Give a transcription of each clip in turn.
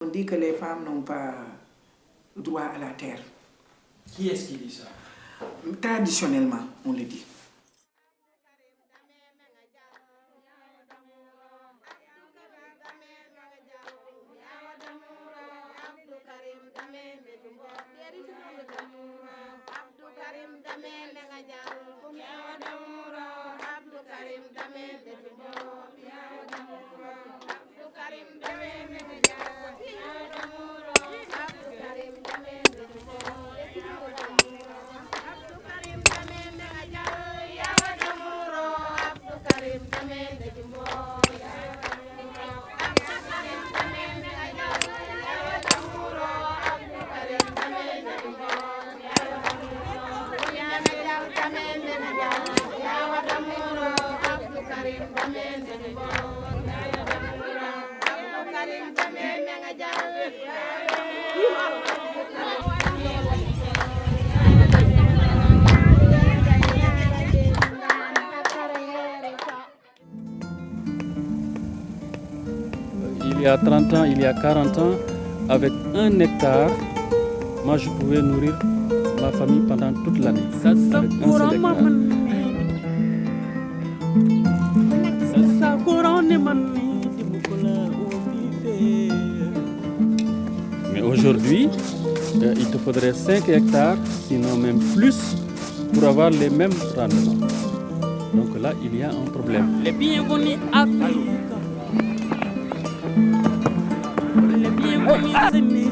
On dit que les femmes n'ont pas droit à la terre. Qui est-ce qui dit ça? Traditionnellement, on le dit. Il y a 30 ans, il y a 40 ans, avec 1 hectare, moi je pouvais nourrir ma famille pendant toute l'année. Avec un seul hectare. Mais aujourd'hui, il te faudrait 5 hectares, sinon même plus, pour avoir les mêmes rendements. Donc là, il y a un problème. Les bienvenus Afrique. Les bienvenus Sénégal.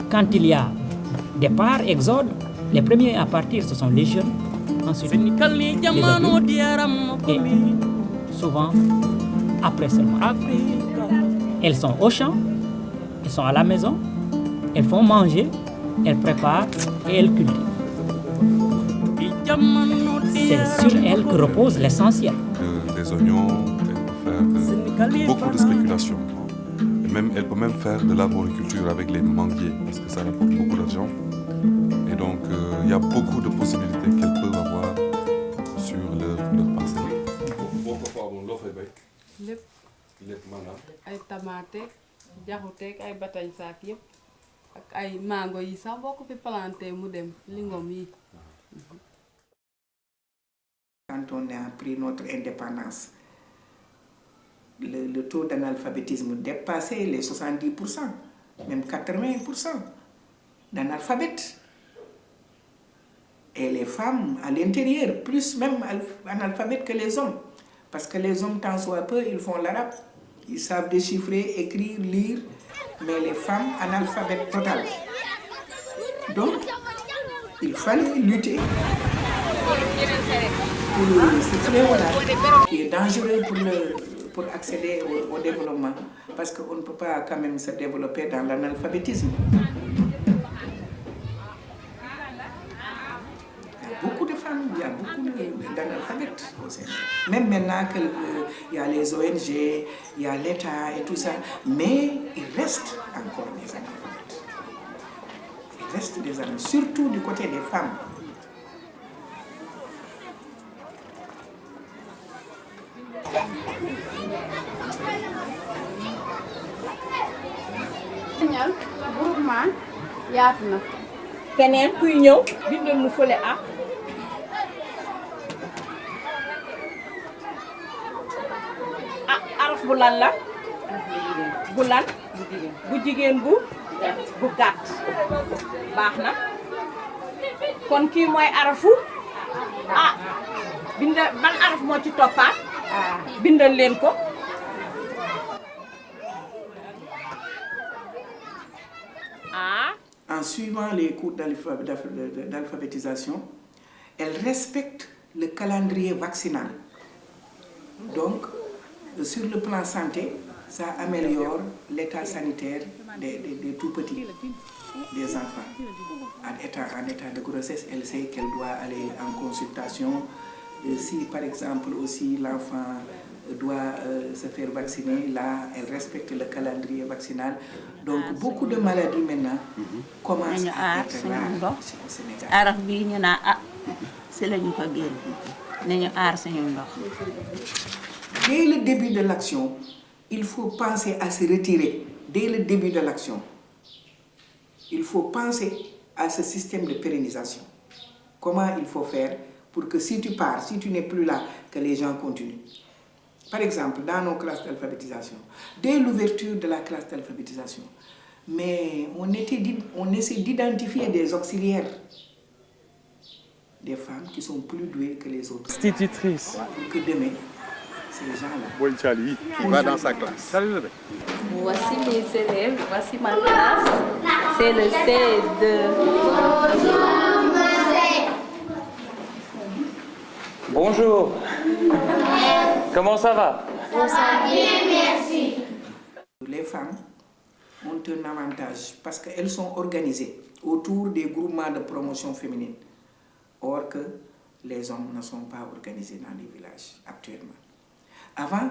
Quand il y a départ, exode, les premiers à partir, ce sont les jeunes. Ensuite, les adultes. Et souvent, après seulement. Elles sont au champ, elles sont à la maison, elles font manger, elles préparent et elles cultivent. C'est sur elles que repose l'essentiel. Des oignons, elle peut faire beaucoup de spéculation. Elle peut même faire de l'arboriculture avec les manguiers, parce que ça rapporte beaucoup d'argent. Et donc, il y a beaucoup de possibilités qu'elles peuvent avoir sur leur parcelle. lépp ay tamaate jaxuteeg ay batañ saak yëpp ak ay mango yi sax boo ko fi planté mu dem lingom yi. Quand on a pris notre indépendance, le taux d'analphabétisme dépassait les 70%, même 80% d'analphabètes. Et les femmes à l'intérieur, plus même analphabètes que les hommes. Parce que les hommes, tant soit peu, ils font l'arabe. Ils savent déchiffrer, écrire, lire. Mais les femmes, analphabètes totales. Donc, il fallait lutter pour ce fléau-là, qui est dangereux pour accéder au développement. Parce qu'on ne peut pas quand même se développer dans l'analphabétisme. Beaucoup de femmes, il y a beaucoup d'analphabètes au Sénégal. Même maintenant qu'il y a les ONG, il y a l'État et tout ça, mais il reste encore des analphabètes. Il reste des analphabètes, surtout du côté des femmes. Groupement yaatu na keneen kuy ñëw bindal mu fële ak araf bu lan la bu lan bu jigéen bu gàtt baax na kon kii mooy arafu bindal ban araf moo ci toppaat bindal leen ko. En suivant les cours d'alphabétisation, elles respectent le calendrier vaccinal. Donc, sur le plan santé, ça améliore l'état sanitaire des tout petits, des enfants. En état de grossesse, elle sait qu'elle doit aller en consultation. Si par exemple aussi l'enfant doit se faire vacciner, là, elle respecte le calendrier vaccinal. Donc beaucoup de maladies maintenant commencent à être rares au Sénégal. si la ñu ko génn nañu aar suñu ndox. Dès le début de l'action, il faut penser à se retirer. Dès le début de l'action, il faut penser à ce système de pérennisation. Comment il faut faire pour que si tu pars, si tu n'es plus là, que les gens continuent. Par exemple, dans nos classes d'alphabétisation, dès l'ouverture de la classe d'alphabétisation, mais on essaie d'identifier des auxiliaires, des femmes qui sont plus douées que les autres. Institutrice. Pour que demain, ces gens-là... Qui va dans sa classe. Voici mes élèves, voici ma classe. C'est le C2. Bonjour. Comment ça va? Ça va bien, merci. Les femmes ont un avantage parce qu'elles sont organisées autour des groupements de promotion féminine. Or que les hommes ne sont pas organisés dans les villages actuellement. Avant,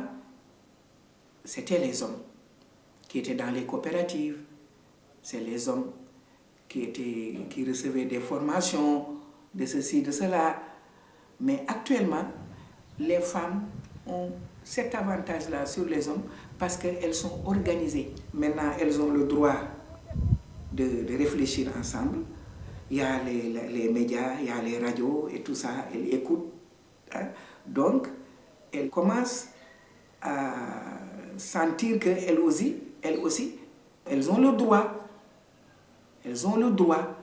c'était les hommes qui étaient dans les coopératives, c'est les hommes qui recevaient des formations, de ceci, de cela. Mais actuellement, les femmes ont cet avantage-là sur les hommes parce qu'elles sont organisées. Maintenant, elles ont le droit de réfléchir ensemble. Il y a les médias, il y a les radios et tout ça, elles écoutent. Hein? Donc, elles commencent à sentir qu'elles aussi, elles ont le droit. Elles ont le droit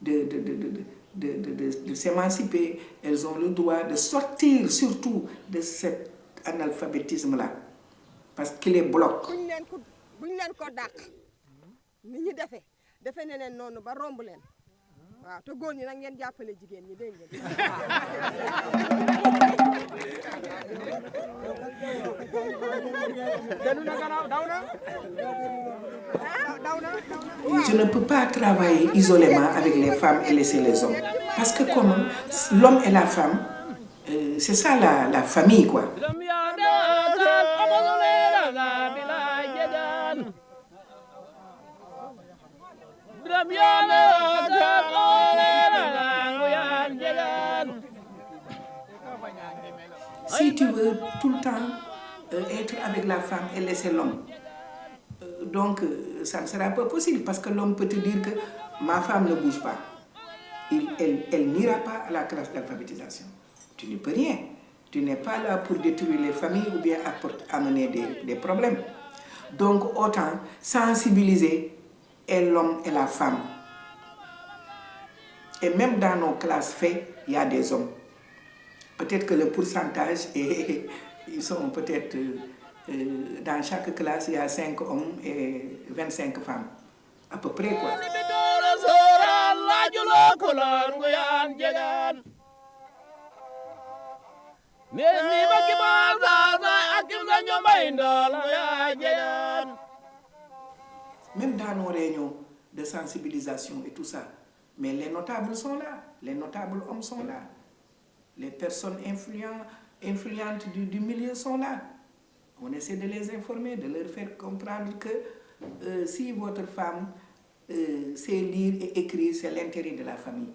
de s'émanciper. Elles ont le droit de sortir surtout de cet analphabétisme-là. Parce qu'il les bloque. waaw te góor ñi nag ngeen jàppale jigéen ñi dégg ngeen. Je ne peux pas travailler isolément avec les femmes et laisser les hommes. Parce que comme l'homme et la femme, c'est ça la famille, quoi. Si tu veux tout le temps être avec la femme et laisser l'homme, donc ça ne sera pas possible parce que l'homme peut te dire que ma femme ne bouge pas. Elle n'ira pas à la classe d'alphabétisation. Tu ne peux rien. Tu n'es pas là pour détruire les familles ou bien amener des problèmes. Donc autant sensibiliser l'homme et la femme. Et même dans nos classes faits, il y a des hommes. Peut-être que le pourcentage, ils sont peut-être, dans chaque classe, il y a 5 hommes et 25 femmes. À peu près, quoi. Même dans nos réunions de sensibilisation et tout ça, mais les notables sont là, les notables hommes sont là, les personnes influentes du milieu sont là. On essaie de les informer, de leur faire comprendre que si votre femme sait lire et écrire, c'est l'intérêt de la famille.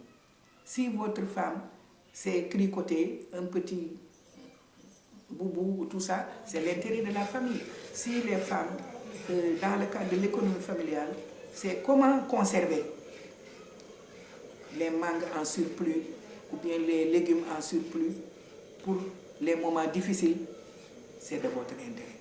Si votre femme sait tricoter un petit boubou ou tout ça, c'est l'intérêt de la famille. Si les femmes, dans le cadre de l'économie familiale, c'est comment conserver les mangues en surplus ou bien les légumes en surplus pour les moments difficiles, c'est de votre intérêt.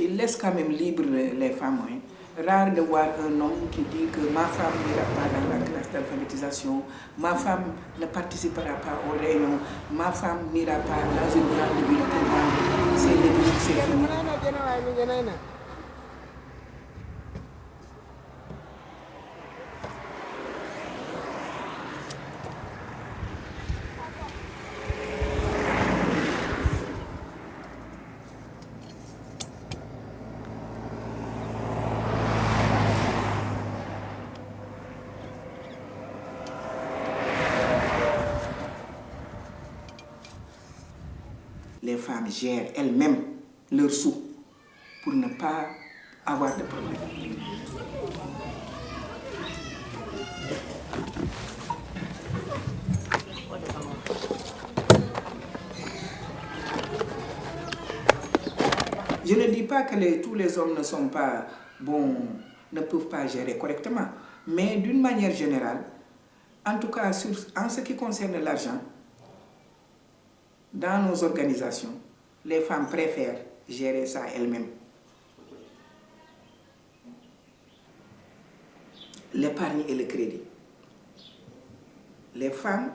Il laisse quand même libre les femmes. Hein. Rare de voir un homme qui dit que ma femme n'ira pas dans la classe d'alphabétisation, ma femme ne participera pas aux réunions, ma femme n'ira pas dans une grande ville pour vendre ses légumes, ses fruits. les femmes gèrent elles-mêmes leurs sous pour ne pas avoir de problème. Je ne dis pas que tous les hommes ne sont pas bons, ne peuvent pas gérer correctement, mais d'une manière générale, en tout cas en ce qui concerne l'argent, dans nos organisations, les femmes préfèrent gérer ça elles-mêmes. L'épargne et le crédit. Les femmes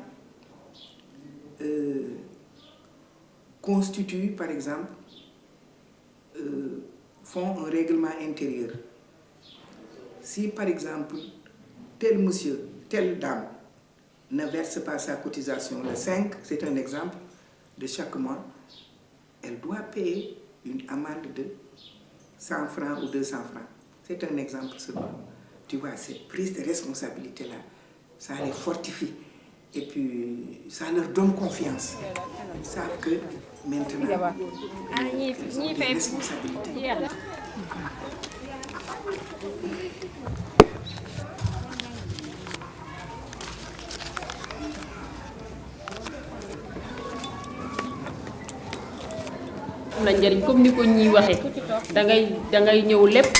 constituent, par exemple, font un règlement intérieur. Si, par exemple, tel monsieur, telle dame ne verse pas sa cotisation le 5, c'est un exemple, de chaque mois, elle doit payer une amende de 100 francs ou 200 francs. C'est un exemple seulement. Tu vois, cette prise de responsabilité-là, ça les fortifie. Et puis, ça leur donne confiance. Ils savent que maintenant, ils ont des responsabilités. am na njëriñ comme ni ko ñi waxee dangay ñëw lépp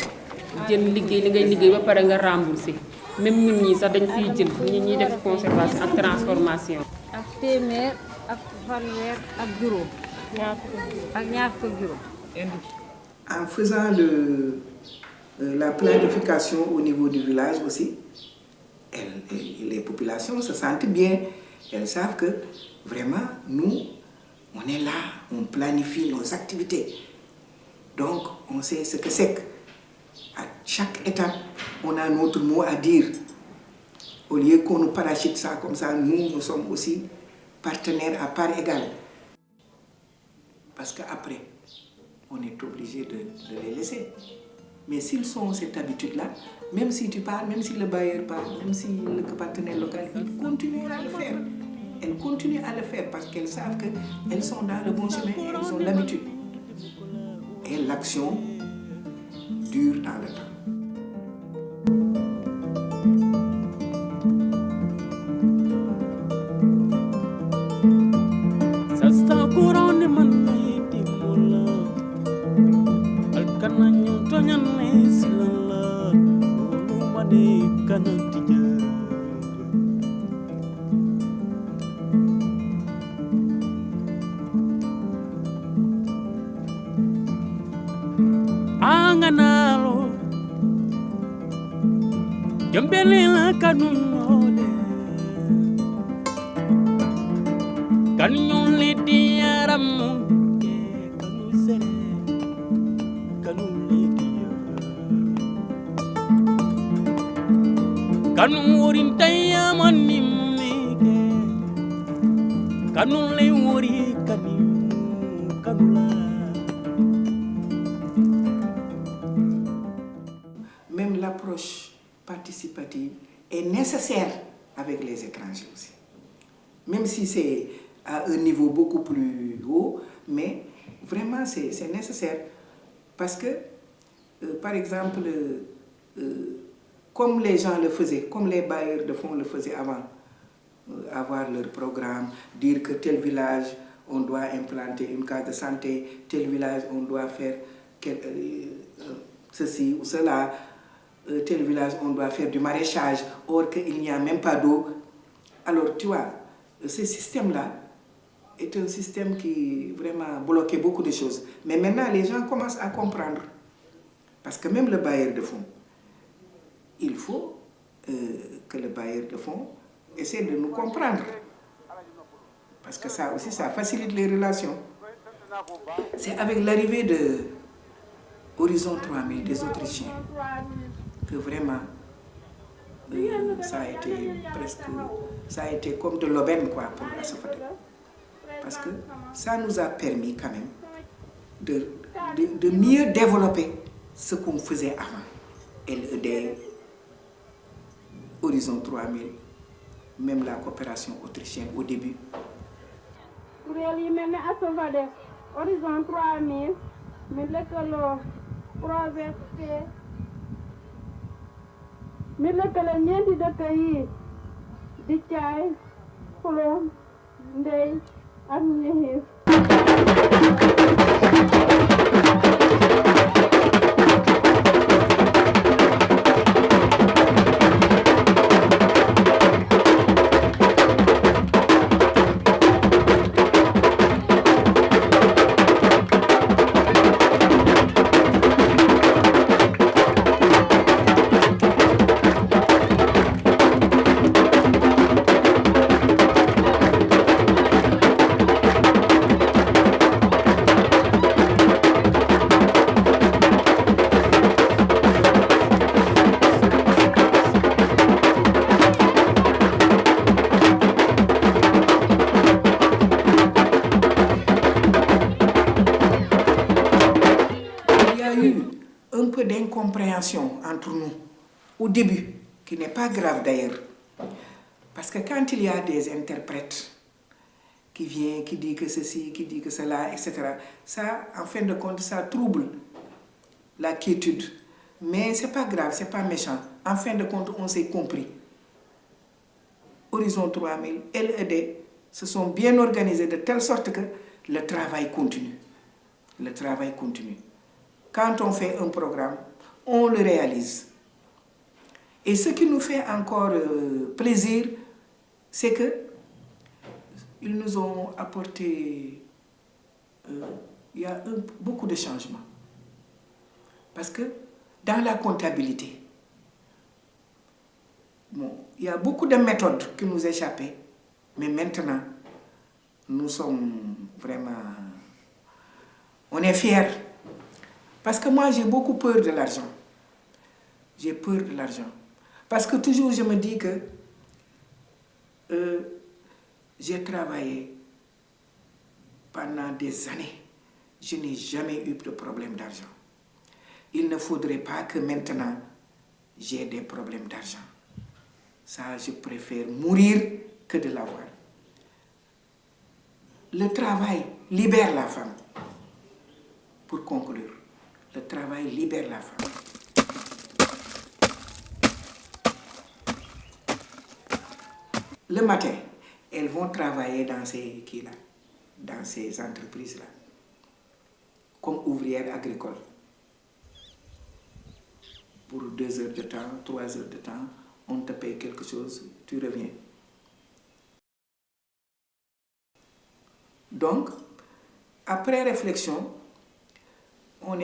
jël liggéey li ngay liggéey ba pare nga remboursé même ñun ñii sax dañ fiy jël ñi def conservation ak transformation. ak téeméer ak fanweer ak juróom ak ñaar fukk juróom. En faisant la planification au niveau du village aussi, les populations se sentent bien. Elles savent que vraiment, nous, on est là, on planifie nos activités. Donc, on sait ce que c'est qu'à chaque étape, on a notre mot à dire. Au lieu qu'on nous parachute ça comme ça, nous sommes aussi partenaires à part égale. Parce qu'après, on est obligé de les laisser. Mais s'ils ont cette habitude-là, même si tu parles, même si le bailleur parle, même si le partenaire local, ils continuent à le faire. Elles continuent à le faire parce qu'elles savent qu'elles sont dans le bon chemin et elles ont l'habitude. Et l'action dure dans le temps. Anganalo Jambelela kanunyole Kanunyole diaramu Kanusere Kanule dia Kanurin tayamani mike Kanule wori kanimu kanula. Même l'approche participative est nécessaire avec les étrangers aussi. Même si c'est à un niveau beaucoup plus haut, mais vraiment c'est nécessaire. Parce que, par exemple, comme les gens le faisaient, comme les bailleurs de fonds le faisaient avant, avoir leur programme, dire que tel village, on doit implanter une case de santé, tel village, on doit faire ceci ou cela, tel village, on doit faire du maraîchage, or qu'il n'y a même pas d'eau. Alors, tu vois, ce système-là est un système qui vraiment bloquait beaucoup de choses. Mais maintenant, les gens commencent à comprendre. Parce que même le bailleur de fonds, il faut que le bailleur de fonds essaie de nous comprendre. Parce que ça aussi, ça facilite les relations. C'est avec l'arrivée de Horizon 3000 des Autrichiens que vraiment ça a été comme de l'aubaine quoi pour la Sofodé. Parce que ça nous a permis quand même de mieux développer ce qu'on faisait avant. LED, Horizon 3000, même la coopération autrichienne au début. horizon 3000 mi lëkkaloo projet mi lëkkale ñeenti dëkk yi di Caay Fulom Ndey ak Ñexiif d'incompréhension entre nous au début, qui n'est pas grave d'ailleurs. Parce que quand il y a des interprètes qui viennent, qui disent que ceci, qui disent que cela, etc., ça, en fin de compte, ça trouble la quiétude. Mais ce n'est pas grave, ce n'est pas méchant. En fin de compte, on s'est compris. Horizon 3000, LED, se sont bien organisés de telle sorte que le travail continue. Le travail continue. Quand on fait un programme, on le réalise. Et ce qui nous fait encore plaisir, c'est que ils nous ont apporté il y a beaucoup de changements. Parce que dans la comptabilité, bon, il y a beaucoup de méthodes qui nous échappaient, mais maintenant, nous sommes vraiment... On est fiers. Parce que moi, j'ai beaucoup peur de l'argent. J'ai peur de l'argent. Parce que toujours, je me dis que j'ai travaillé pendant des années. Je n'ai jamais eu de problème d'argent. Il ne faudrait pas que maintenant, j'ai des problèmes d'argent. Ça, je préfère mourir que de l'avoir. Le travail libère la femme. Pour conclure, le travail libère la femme. Le matin, elles vont travailler dans ces entreprises-là, comme ouvrières agricoles. Pour 2 heures de temps, 3 heures de temps, on te paye quelque chose, tu reviens. Donc, après réflexion, on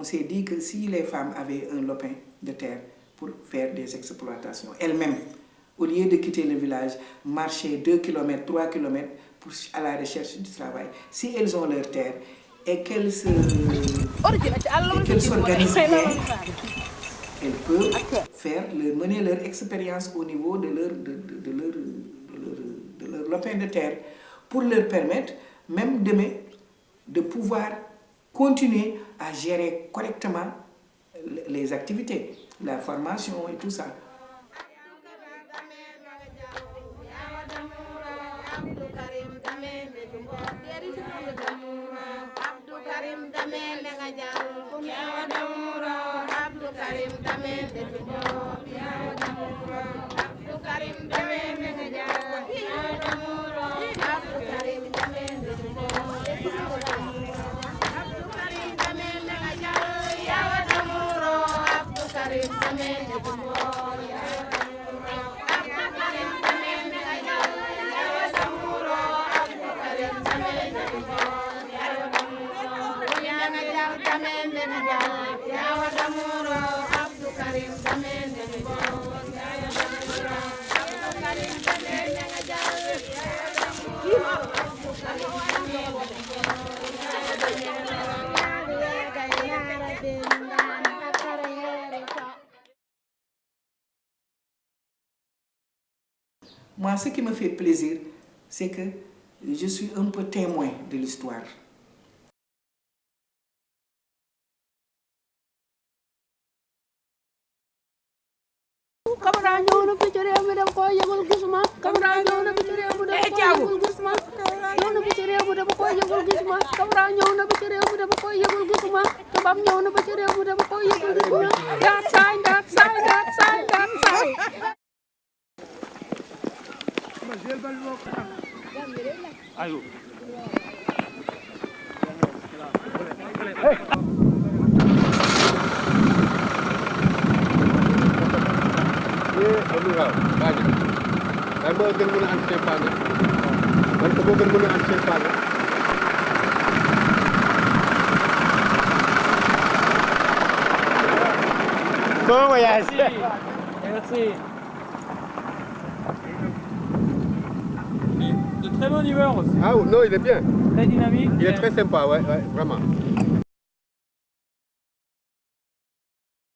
s'est dit que si les femmes avaient un lopin de terre pour faire des exploitations, elles-mêmes, au lieu de quitter le village, marcher 2 km, 3 km à la recherche du travail, si elles ont leur terre et qu'elles s'organisent bien, elles peuvent mener leur expérience au niveau de leur lopin de terre pour leur permettre, même demain, de pouvoir continuer à gérer correctement les activités, la formation et tout ça. Moi, ce qui me fait plaisir, c'est que je suis un peu témoin de l'histoire. Camara ñëw na fi ci réew mi dama ko yëgul gisuma Camara ñëw na fi ci réew mi dama ko yëgul gisuma ñëw na fi ci réew mi dama ko yëgul gisuma gisuma Kabra ñëw na ba ci réew mi dama koy yëgul gisuma tubaab ñëw na ba ci réew mi dama koy yëgul gisuma daat saay daat saay daat saay daat saay ayo moo gën mën a anticiper man ko moo gën mën a anticiper bon voyage. Merci. De très bonne humeur aussi. Ah non, il est bien. Très dynamique. Il est très sympa, ouais, vraiment.